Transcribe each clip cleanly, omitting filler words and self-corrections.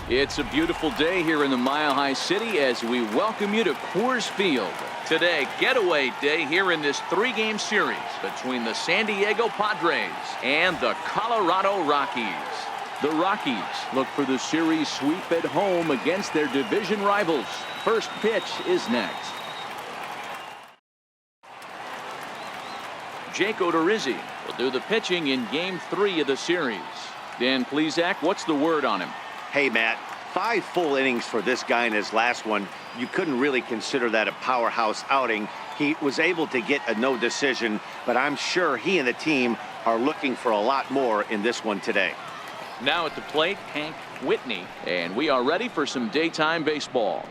It's a beautiful day here in the Mile High City as we welcome you to Coors Field. Today, getaway day here in this three-game series between the San Diego Padres and the Colorado Rockies. The Rockies look for the series sweep at home against their division rivals. First pitch is next. Jake Odorizzi will do the pitching in Game 3 of the series. Dan Plesac, what's the word on him? Hey, Matt, 5 full innings for this guy in his last one. You couldn't really consider that a powerhouse outing. He was able to get a no decision, but I'm sure he and the team are looking for a lot more in this one today. Now at the plate, Hank Whitney, and we are ready for some daytime baseball.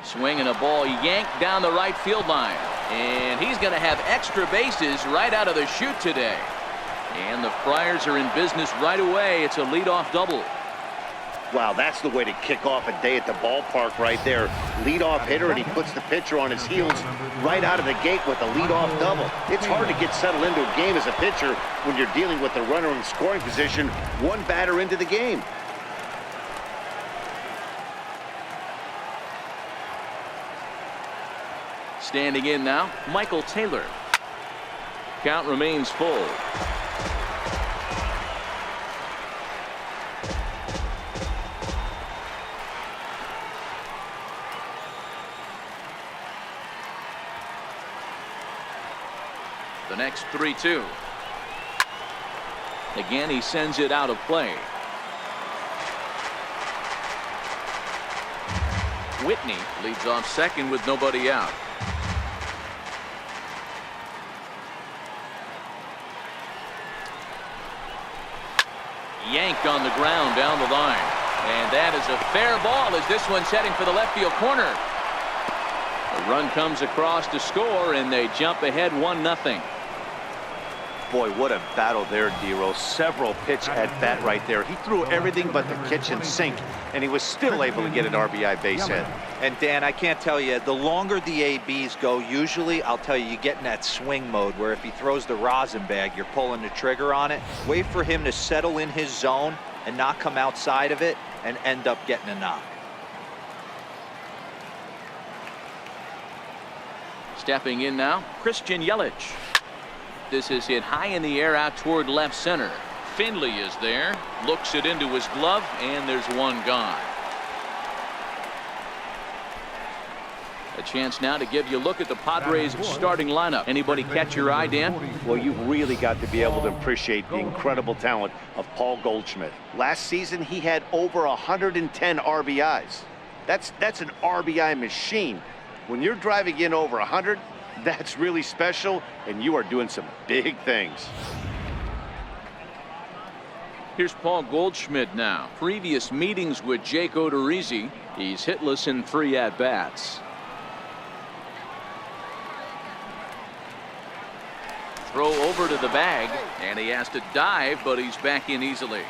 Swinging a ball yanked down the right field line. And he's going to have extra bases right out of the chute today. And the Friars are in business right away. It's a leadoff double. Wow, that's the way to kick off a day at the ballpark right there. Leadoff hitter, and he puts the pitcher on his heels right out of the gate with a leadoff double. It's hard to get settled into a game as a pitcher when you're dealing with a runner in scoring position one batter into the game. Standing in now, Michael Taylor. Count remains full. The next 3-2. Again, he sends it out of play. Whitney leads off second with nobody out. Yanked on the ground down the line. And that is a fair ball as this one's heading for the left field corner. A run comes across to score, and they jump ahead 1-0. Boy, what a battle there, Dero. Several pitch at bat right there. He threw everything but the kitchen sink, and he was still able to get an RBI base hit. And Dan, I can't tell you, the longer the ABs go, usually, I'll tell you get in that swing mode where if he throws the rosin bag, you're pulling the trigger on it. Wait for him to settle in his zone and not come outside of it and end up getting a knock. Stepping in now, Christian Yelich. This is hit high in the air out toward left center. Finley is there, looks it into his glove, and there's one gone. A chance now to give you a look at the Padres starting lineup. Anybody catch your eye, Dan? Well, you've really got to be able to appreciate the incredible talent of Paul Goldschmidt. Last season, he had over 110 RBIs. That's an RBI machine. When you're driving in over 100, that's really special, and you are doing some big things. Here's Paul Goldschmidt now. Previous meetings with Jake Odorizzi, he's hitless in 3 at-bats. Throw over to the bag, and he has to dive, but he's back in easily.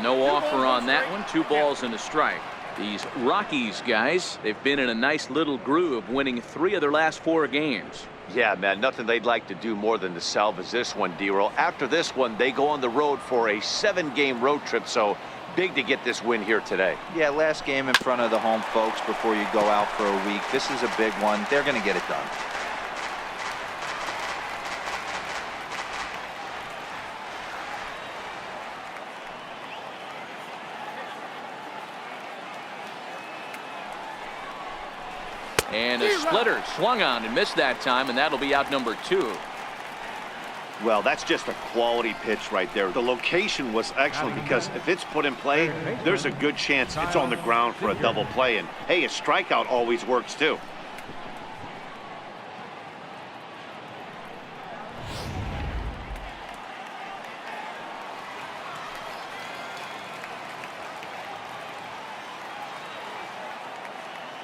No offer on that one. 2 balls and a strike. These Rockies guys, they've been in a nice little groove, winning 3 of their last 4 games. Yeah, man, nothing they'd like to do more than to salvage this one, Dero. After this one, they go on the road for a 7-game road trip, so big to get this win here today. Yeah, last game in front of the home folks before you go out for a week. This is a big one. They're going to get it done. And a splitter swung on and missed that time, and that'll be out number 2. Well, that's just a quality pitch right there. The location was excellent because if it's put in play, there's a good chance it's on the ground for a double play. And, hey, a strikeout always works, too.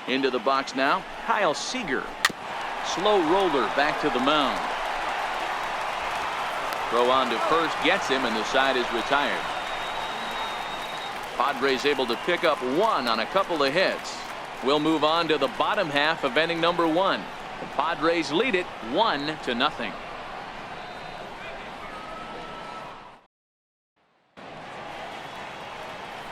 Into the box now, Kyle Seager. Slow roller back to the mound. Throw on to first gets him, and the side is retired. Padres able to pick up one on a couple of hits. We'll move on to the bottom half of inning number 1. The Padres lead it 1-0.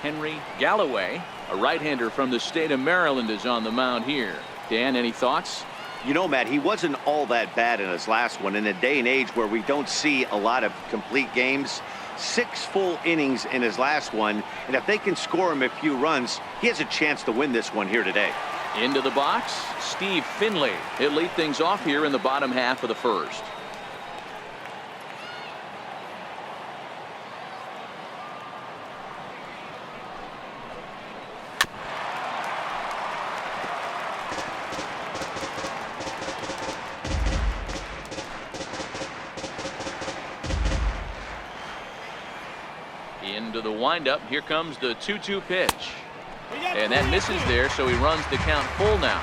Henry Galloway, a right-hander from the state of Maryland, is on the mound here. Dan, any thoughts? You know, Matt, he wasn't all that bad in his last one. In a day and age where we don't see a lot of complete games, 6 full innings in his last one, and if they can score him a few runs, he has a chance to win this one here today. Into the box, Steve Finley. He'll lead things off here in the bottom half of the first. Into the windup. Here comes the 2-2 pitch. And that misses there, so he runs the count full now.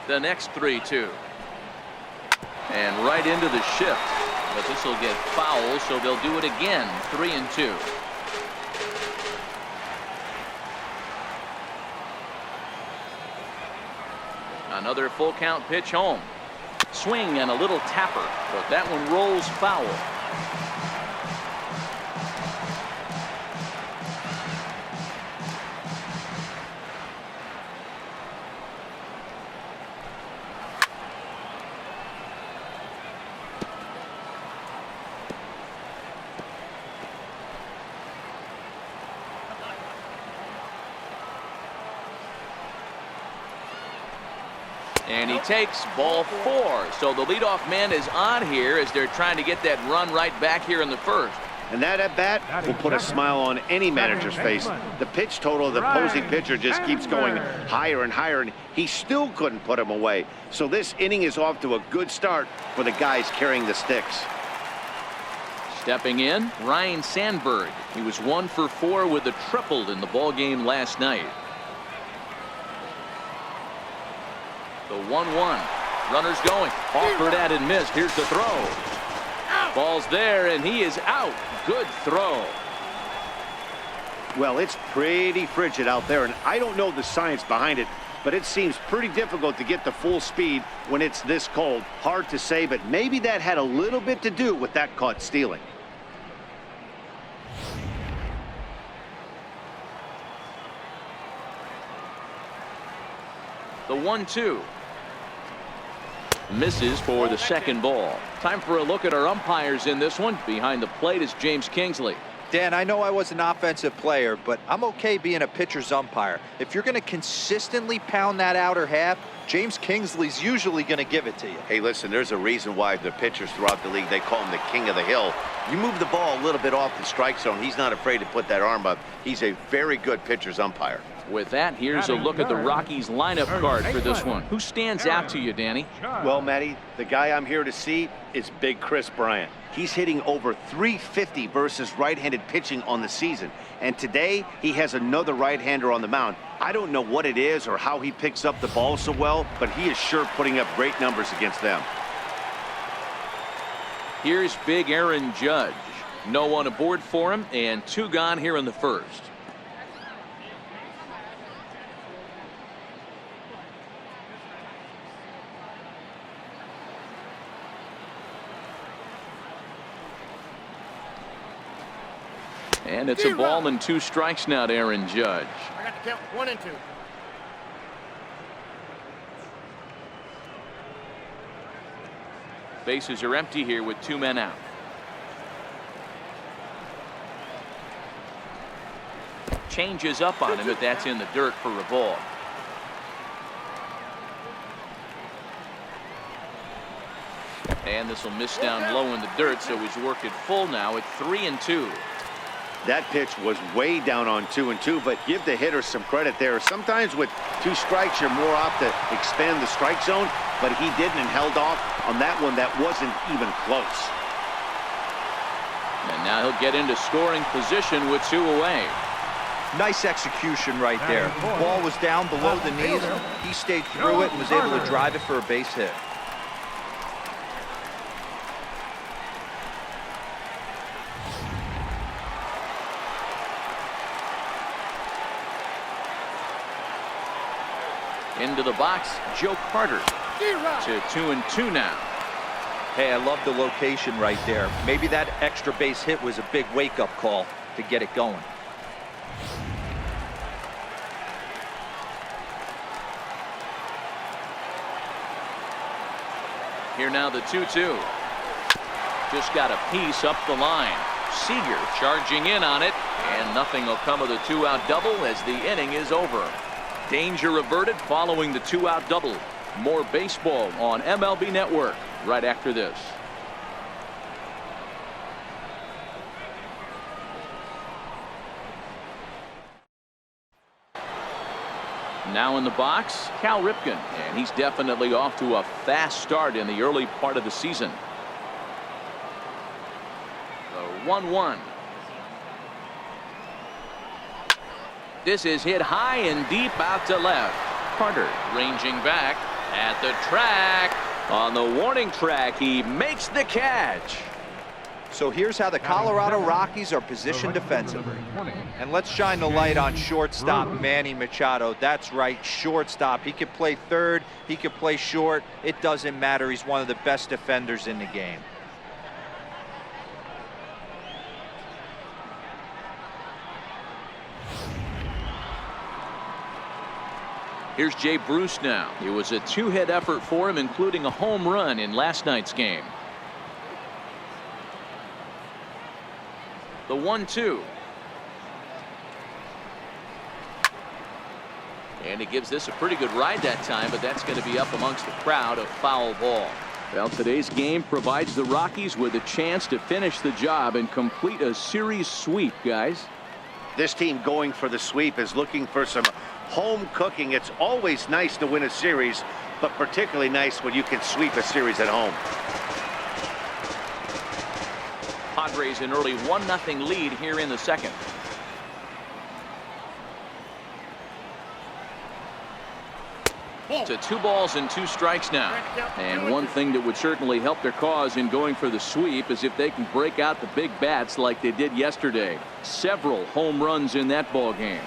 The next 3-2. And right into the shift. But this will get foul, so they'll do it again. 3-2. Another full count pitch home. Swing and a little tapper, but that one rolls foul. And he takes ball 4. So the leadoff man is on here as they're trying to get that run right back here in the first. And that at bat will put a smile on any manager's face. The pitch total of the opposing pitcher just keeps going higher and higher, and he still couldn't put him away. So this inning is off to a good start for the guys carrying the sticks. Stepping in, Ryan Sandberg. He was 1 for 4 with a triple in the ball game last night. The 1-1. Runners going. Offered at and missed. Here's the throw. Ball's there, and he is out. Good throw. Well, it's pretty frigid out there, and I don't know the science behind it, but it seems pretty difficult to get to full speed when it's this cold. Hard to say, but maybe that had a little bit to do with that caught stealing. The 1-2. Misses for the second ball. Time for a look at our umpires in this one. Behind the plate is James Kingsley. Dan, I know I was an offensive player, but I'm okay being a pitcher's umpire. If you're going to consistently pound that outer half, James Kingsley's usually going to give it to you. Hey, listen, there's a reason why the pitchers throughout the league, they call him the king of the hill. You move the ball a little bit off the strike zone, he's not afraid to put that arm up. He's a very good pitcher's umpire. With that, here's a look at the Rockies lineup card for this one. Who stands out to you, Danny? Well, Matty, the guy I'm here to see is Big Chris Bryant. He's hitting over .350 versus right-handed pitching on the season. And today, he has another right-hander on the mound. I don't know what it is or how he picks up the ball so well, but he is sure putting up great numbers against them. Here's Big Aaron Judge. No one aboard for him, and 2 gone here in the first. And it's a ball and 2 strikes now to Aaron Judge. I got the count 1 and 2. Bases are empty here with 2 men out. Changes up on him, but that's in the dirt for a ball. And this will miss down low in the dirt, so he's worked it full now at 3-2. That pitch was way down on 2-2, but give the hitter some credit there. Sometimes with 2 strikes, you're more apt to expand the strike zone, but he didn't and held off on that one that wasn't even close. And now he'll get into scoring position with 2 away. Nice execution right there. Ball was down below the knees. He stayed through it and was able to drive it for a base hit. Into the box, Joe Carter to 2-2 now. Hey, I love the location right there. Maybe that extra base hit was a big wake-up call to get it going. Here now the 2-2. Just got a piece up the line. Seager charging in on it, and nothing will come of the 2-out double as the inning is over. Danger averted following the 2-out double. More baseball on MLB Network right after this. Now in the box, Cal Ripken, and he's definitely off to a fast start in the early part of the season. The 1-1. This is hit high and deep out to left. Carter ranging back at the track. On the warning track, he makes the catch. So here's how the Colorado Rockies are positioned defensively. And let's shine the light on shortstop Manny Machado. That's right, shortstop. He could play third, he could play short. It doesn't matter. He's one of the best defenders in the game. Here's Jay Bruce now. It was a 2-hit effort for him, including a home run in last night's game. The 1-2. And he gives this a pretty good ride that time, but that's going to be up amongst the crowd. A foul ball. Well, today's game provides the Rockies with a chance to finish the job and complete a series sweep, guys. This team going for the sweep is looking for some home cooking. It's always nice to win a series, but particularly nice when you can sweep a series at home. Padres an early 1-0 lead here in the second. To 2 balls and 2 strikes now. And one thing that would certainly help their cause in going for the sweep is if they can break out the big bats like they did yesterday. Several home runs in that ball game.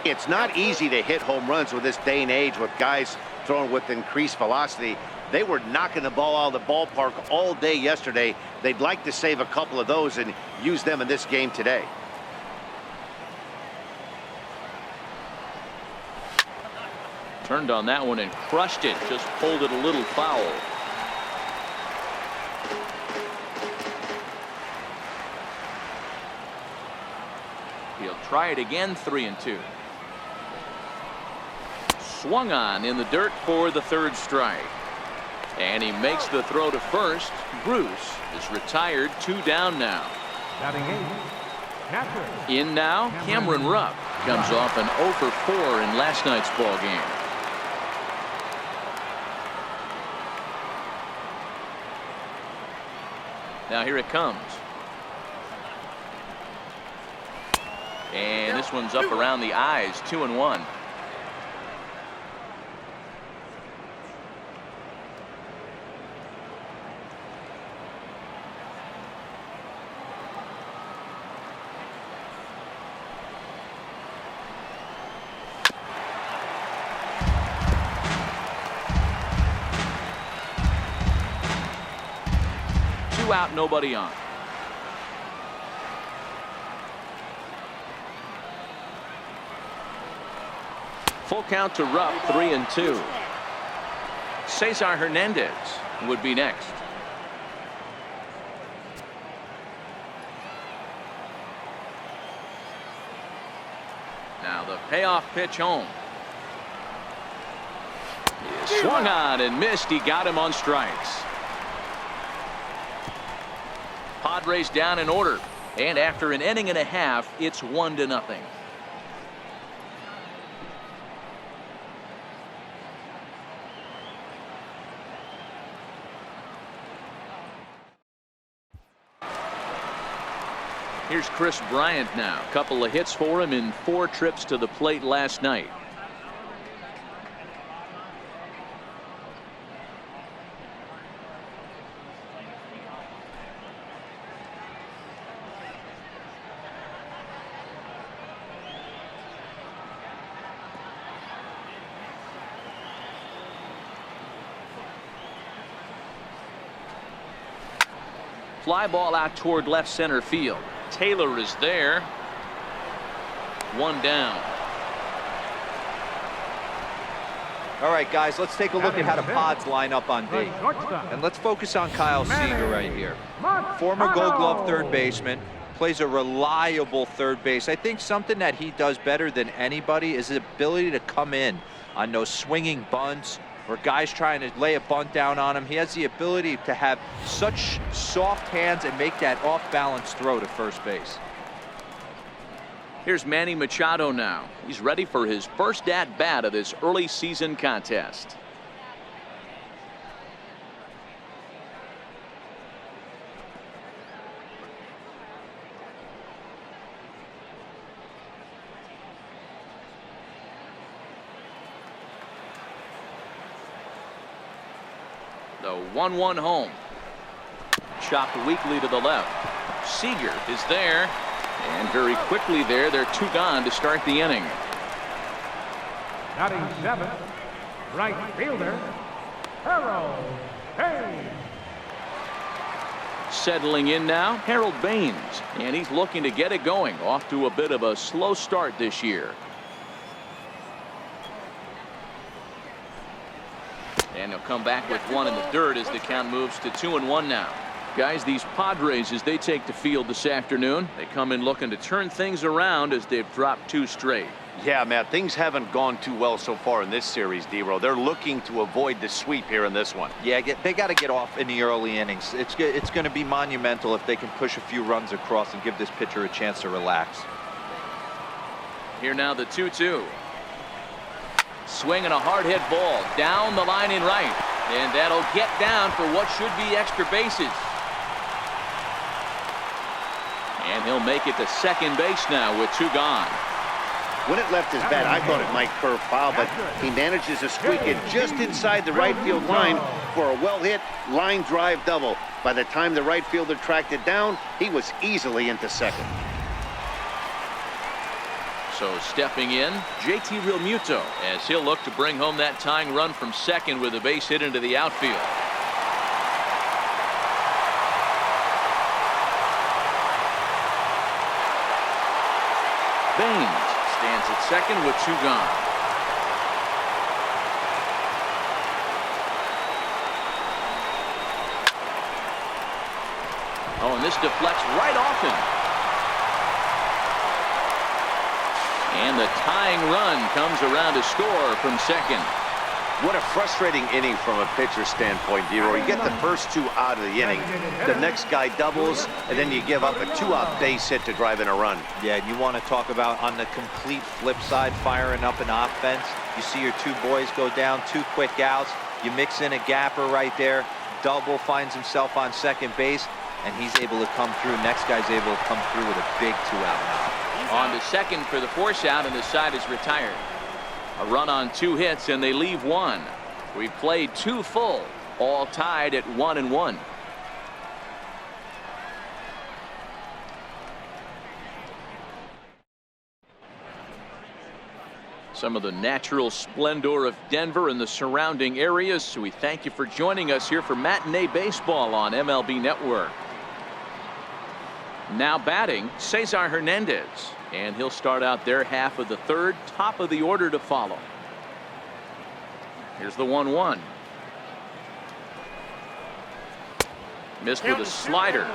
It's not easy to hit home runs with this day and age with guys throwing with increased velocity. They were knocking the ball out of the ballpark all day yesterday. They'd like to save a couple of those and use them in this game today. Turned on that one and crushed it. Just pulled it a little foul. He'll try it again. 3-2. Swung on in the dirt for the 3rd strike. And he makes the throw to first. Bruce is retired. 2 down now. In now, Cameron Rupp comes off an 0 for 4 in last night's ball game. Now here it comes. And this one's up around the eyes. 2-1. Out, nobody on. Full count to Rupp. 3-2. Cesar Hernandez would be next. Now the payoff pitch home. Swung on and missed. He got him on strikes. Padres down in order. And after an inning and a half, it's 1-0. Here's Chris Bryant now. A couple of hits for him in 4 trips to the plate last night. Fly ball out toward left center field. Taylor is there. 1 down. All right, guys, let's take a look at how the Pods line up on D. And let's focus on Kyle Seager right here. Former Gold Glove third baseman, plays a reliable third base. I think something that he does better than anybody is his ability to come in on those swinging bunts, or guys trying to lay a bunt down on him. He has the ability to have such soft hands and make that off-balance throw to first base. Here's Manny Machado now. He's ready for his first at-bat of this early season contest. The 1-1 home. Chopped weakly to the left. Seager is there. And very quickly there, they're 2 gone to start the inning. Batting 7th, right fielder, Harold Baines. Settling in now, Harold Baines. And he's looking to get it going. Off to a bit of a slow start this year. And he'll come back with 1 in the dirt as the count moves to 2-1 now. Guys, these Padres, as they take the field this afternoon, they come in looking to turn things around as they've dropped 2 straight. Yeah, Matt, things haven't gone too well so far in this series, D-Row. They're looking to avoid the sweep here in this one. Yeah, they got to get off in the early innings. It's going to be monumental if they can push a few runs across and give this pitcher a chance to relax. Here now the 2-2. Swinging a hard hit ball down the line in right. And that'll get down for what should be extra bases. And he'll make it to second base now with 2 gone. When it left his bat, I thought it might curve foul, but he manages to squeak it just inside the right field line for a well-hit line drive double. By the time the right fielder tracked it down, he was easily into second. So stepping in, JT Realmuto, as he'll look to bring home that tying run from second with a base hit into the outfield. Baines stands at second with 2 gone. Oh, and this deflects right off him. And the tying run comes around to score from second. What a frustrating inning from a pitcher standpoint, D-Roy. You get the first 2 out of the inning. The next guy doubles, and then you give up a 2-out base hit to drive in a run. Yeah, and you want to talk about on the complete flip side, firing up an offense. You see your 2 boys go down, 2 quick outs. You mix in a gapper right there. Double finds himself on second base, and he's able to come through. Next guy's able to come through with a big 2-out now. On to second for the force out, and the side is retired. A run on 2 hits, and they leave 1. We've played 2 full, all tied at 1-1. Some of the natural splendor of Denver and the surrounding areas. So we thank you for joining us here for Matinee Baseball on MLB Network. Now batting, Cesar Hernandez. And he'll start out their half of the 3rd, top of the order to follow. Here's the 1-1. Missed with a slider.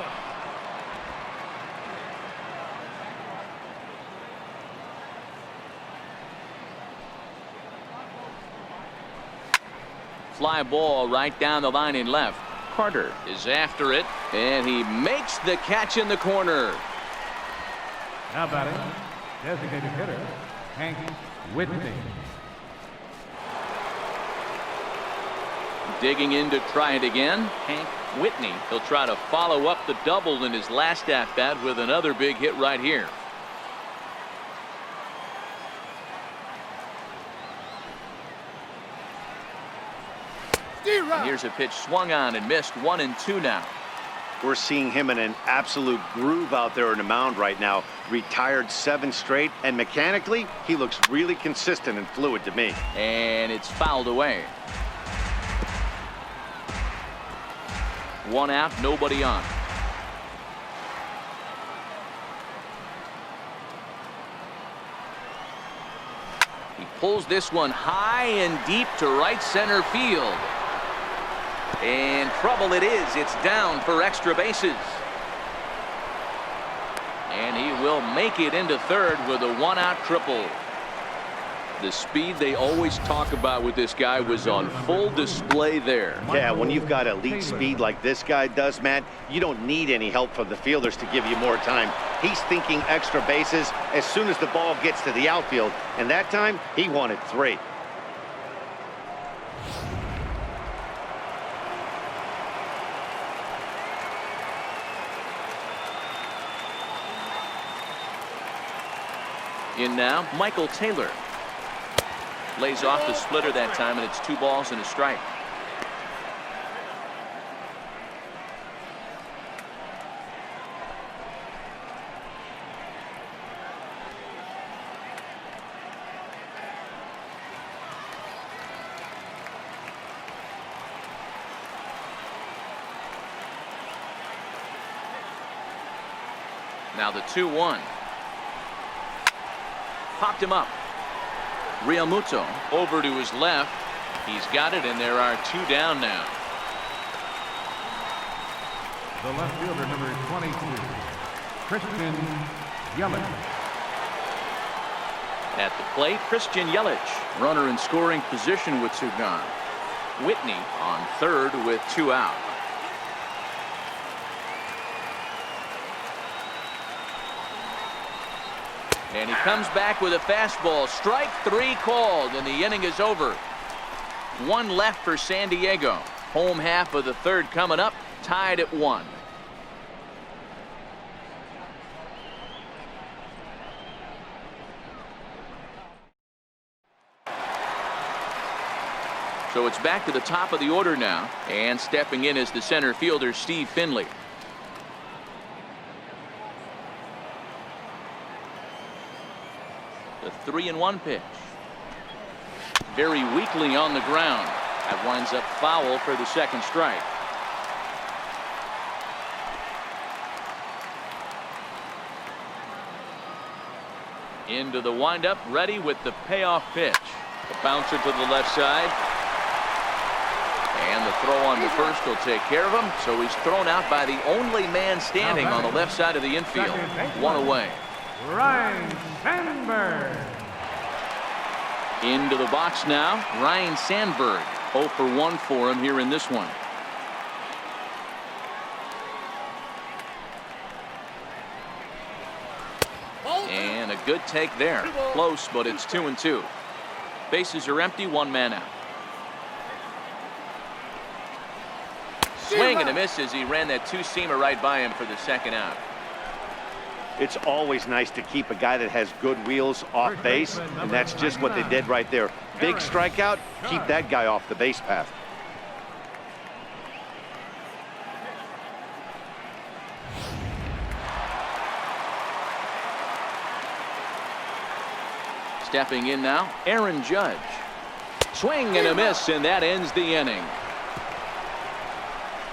Fly ball right down the line in left. Carter is after it, and he makes the catch in the corner. Now batting, designated hitter, Hank Whitney. Digging in to try it again, Hank Whitney. He'll try to follow up the double in his last at-bat with another big hit right here. And here's a pitch swung on and missed. 1-2 now. We're seeing him in an absolute groove out there on the mound right now. Retired 7 straight, and mechanically, he looks really consistent and fluid to me. And it's fouled away. 1 out, nobody on. He pulls this one high and deep to right center field. And trouble it is. It's down for extra bases. And he will make it into third with a 1-out triple. The speed they always talk about with this guy was on full display there. Yeah, when you've got elite speed like this guy does, Matt, you don't need any help from the fielders to give you more time. He's thinking extra bases as soon as the ball gets to the outfield, and that time he wanted 3. In now, Michael Taylor. Lays off the splitter that time, and it's 2 balls and a strike. Now the 2-1. Popped him up. Realmuto over to his left. He's got it, and there are 2 down now. The left fielder, number 22, Christian Yelich. At the plate, Christian Yelich. Runner in scoring position with 2 gone. Whitney on third with 2 out. And he comes back with a fastball. Strike 3 called, and the inning is over. 1 left for San Diego. Home half of the third coming up, tied at 1. So it's back to the top of the order now, and stepping in is the center fielder, Steve Finley. The 3-1 pitch. Very weakly on the ground. That winds up foul for the 2nd strike. Into the windup, ready with the payoff pitch. The bouncer to the left side. And the throw on the first will take care of him. So he's thrown out by the only man standing on the left side of the infield. 1 away. Ryan Sandberg. Into the box now, Ryan Sandberg. 0 for 1 for him here in this one. And a good take there. Close, but it's 2-2. Bases are empty, 1 man out. Swing and a miss as he ran that 2-seamer right by him for the 2nd out. It's always nice to keep a guy that has good wheels off base, and that's just what they did right there. Big strikeout, keep that guy off the base path. Stepping in now, Aaron Judge. Swing and a miss, and that ends the inning.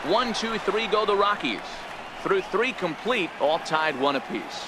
1, 2, 3 go the Rockies. Through 3 complete, all tied 1 apiece.